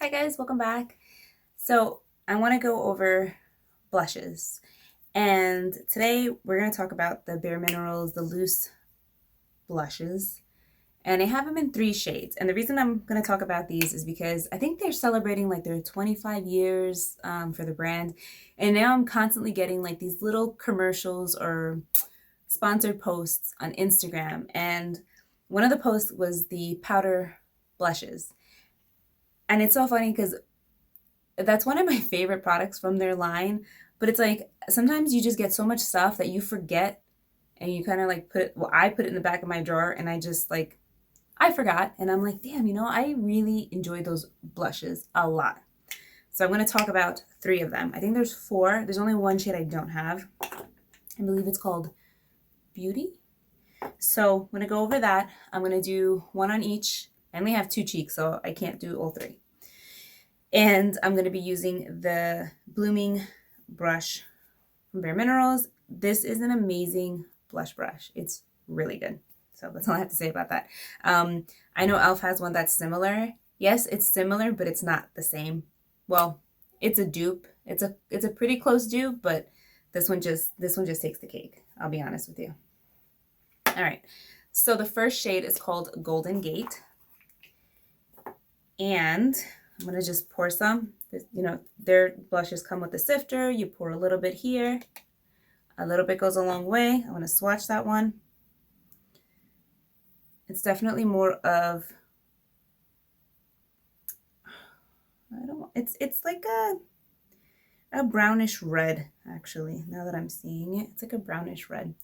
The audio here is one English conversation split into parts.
Hi guys, welcome back. So I want to go over blushes. And today we're going to talk about the Bareminerals, the loose blushes. And I have them in 3 shades. And the reason I'm going to talk about these is because I think they're celebrating like their 25 years for the brand. And now I'm constantly getting like these little commercials or sponsored posts on Instagram. And one of the posts was the powder blushes. And it's so funny because that's one of my favorite products from their line. But it's like sometimes you just get so much stuff that you forget and you kind of like put it, well, I put it in the back of my drawer and I just like, I forgot. And I'm like, damn, I really enjoy those blushes a lot. So I'm going to talk about 3 of them. I think there's 4. There's only one shade I don't have. I believe it's called Beauty. So I'm going to go over that. I'm going to do one on each. I only have 2 cheeks, so I can't do all 3. And I'm going to be using the Blooming brush from Bareminerals. This is an amazing blush brush. It's really good. So that's all I have to say about that. I know e.l.f. has one that's similar. Yes, it's similar, but it's not the same. Well, it's a dupe. It's a pretty close dupe, but this one just takes the cake. I'll be honest with you. All right. So the first shade is called Golden Gate. And I'm going to just pour some. Their blushes come with a sifter. You pour a little bit here. A little bit goes a long way. I want to swatch that one. It's definitely more of, it's like a brownish red, actually, now that I'm seeing it. It's like a brownish red.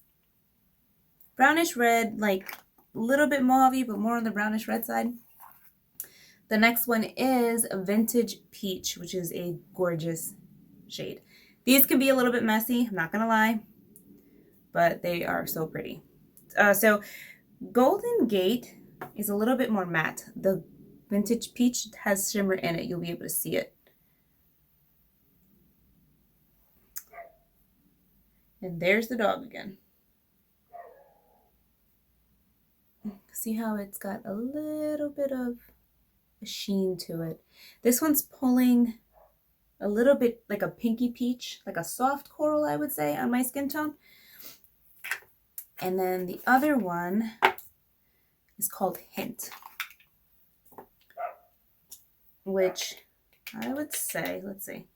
Brownish red, like a little bit mauve-y, but more on the brownish red side. The next one is Vintage Peach, which is a gorgeous shade. These can be a little bit messy, I'm not gonna lie, but they are so pretty. So Golden Gate is a little bit more matte. The Vintage Peach has shimmer in it. You'll be able to see it. And there's the dog again. See how it's got a little bit of a sheen to it. This one's pulling a little bit like a pinky peach, like a soft coral, I would say, on my skin tone. And then the other one is called Hint, which I would say, let's see.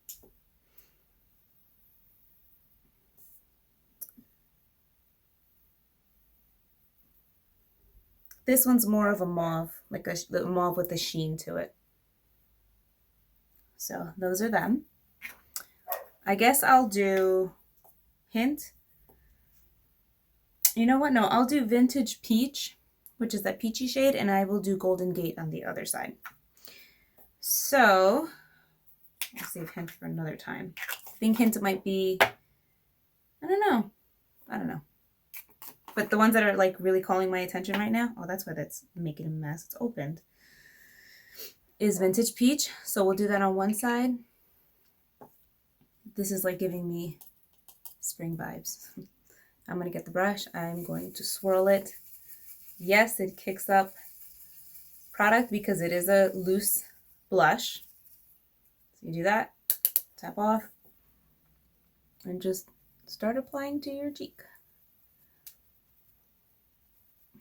This one's more of a mauve, like a mauve with a sheen to it. So those are them. I guess I'll do Hint. You know what? No, I'll do Vintage Peach, which is that peachy shade, and I will do Golden Gate on the other side. So I'll save Hint for another time. I think Hint might be, I don't know. But the ones that are like really calling my attention right now, oh, that's why that's making a mess. It's opened. Is Vintage Peach. So we'll do that on one side. This is like giving me spring vibes. I'm going to get the brush. I'm going to swirl it. Yes, it kicks up product because it is a loose blush. So you do that, tap off, and just start applying to your cheek.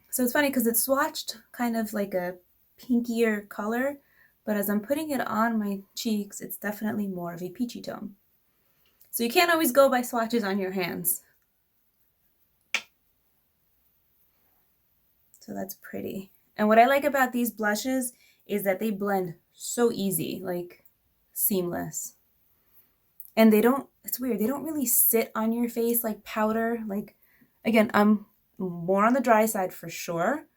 So it's funny because it's swatched kind of like a pinkier color, but as I'm putting it on my cheeks, it's definitely more of a peachy tone. So you can't always go by swatches on your hands. So that's pretty. And what I like about these blushes is that they blend so easy, like seamless. And they don't, it's weird, they don't really sit on your face like powder. Like, again, I'm more on the dry side for sure,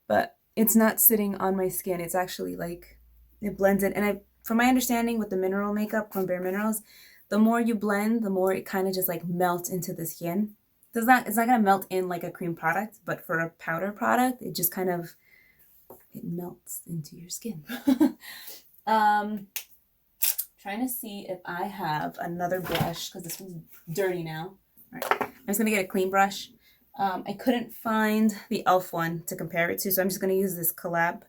but it's not sitting on my skin. It's actually like, it blends in. And from my understanding with the mineral makeup from Bareminerals, the more you blend, the more it kind of just like melts into the skin. It's not going to melt in like a cream product, but for a powder product, it just kind of, it melts into your skin. Trying to see if I have another brush because this one's dirty now. All right, I'm just going to get a clean brush. I couldn't find the e.l.f. one to compare it to, so I'm just going to use this collab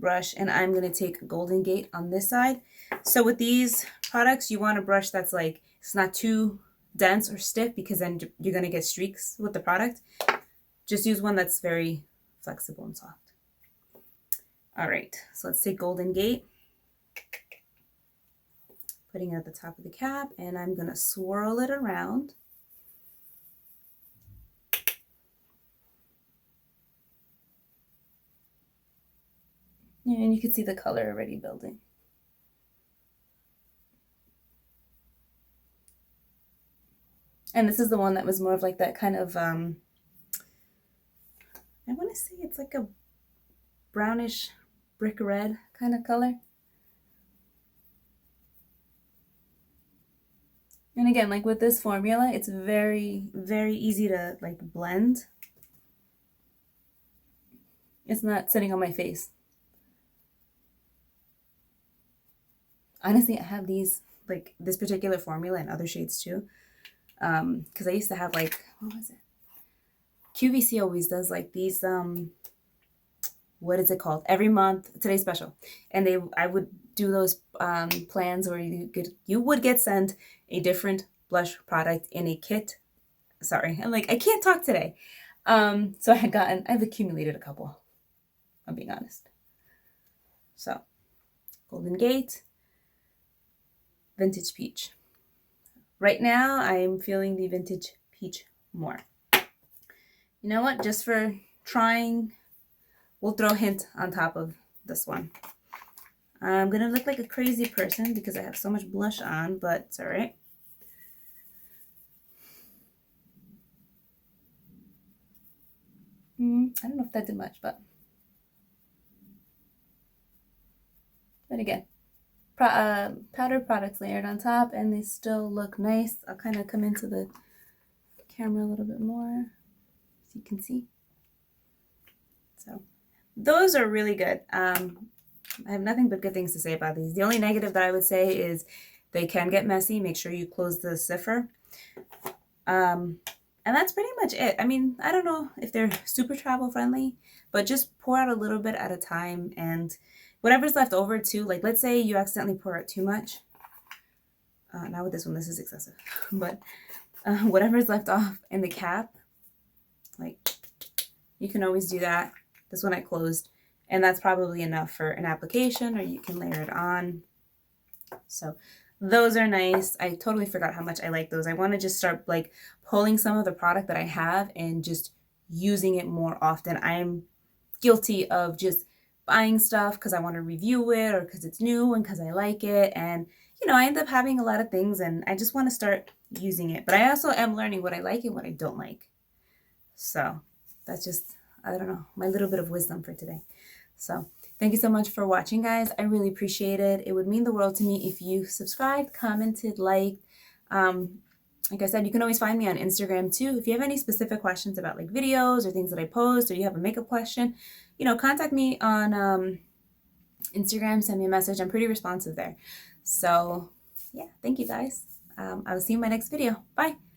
brush, and I'm going to take Golden Gate on this side. So with these products, you want a brush that's like, it's not too dense or stiff, because then you're going to get streaks with the product. Just use one that's very flexible and soft. All right, so let's take Golden Gate, putting it at the top of the cap, and I'm going to swirl it around. And you can see the color already building. And this is the one that was more of like that kind of, I want to say it's like a brownish brick red kind of color. And again, like with this formula, it's very, very easy to like blend. It's not sitting on my face. Honestly, I have these, like this particular formula in other shades too. Because I used to have like, what was it? QVC always does like these, what is it called? Every month, today's special. And I would do those plans where you would get sent a different blush product in a kit. Sorry, I'm like, I can't talk today. So I've accumulated a couple, I'm being honest. So, Golden Gate, Vintage Peach. Right now, I'm feeling the Vintage Peach more. You know what? Just for trying, we'll throw a hint on top of this one. I'm going to look like a crazy person because I have so much blush on, but it's all right. I don't know if that did much, but again, powdered products layered on top, and they still look nice. I'll kind of come into the camera a little bit more so you can see. So those are really good. I have nothing but good things to say about these. The only negative that I would say is they can get messy. Make sure you close the zipper. And that's pretty much it. I mean, I don't know if they're super travel friendly, but just pour out a little bit at a time, and whatever's left over too, like let's say you accidentally pour out too much. Not with this one, this is excessive, but whatever's left off in the cap, like you can always do that. This one I closed, and that's probably enough for an application, or you can layer it on. So those are nice. I totally forgot how much I like those. I want to just start like pulling some of the product that I have and just using it more often. I'm guilty of just buying stuff because I want to review it or because it's new and because I like it. And, you know, I end up having a lot of things and I just want to start using it. But I also am learning what I like and what I don't like. So that's just, I don't know, my little bit of wisdom for today. So thank you so much for watching, guys. I really appreciate it. It would mean the world to me if you subscribed, commented, liked. Like I said, you can always find me on Instagram too. If you have any specific questions about like videos or things that I post, or you have a makeup question, you know, contact me on Instagram, send me a message. I'm pretty responsive there. So yeah, thank you guys. I will see you in my next video. Bye.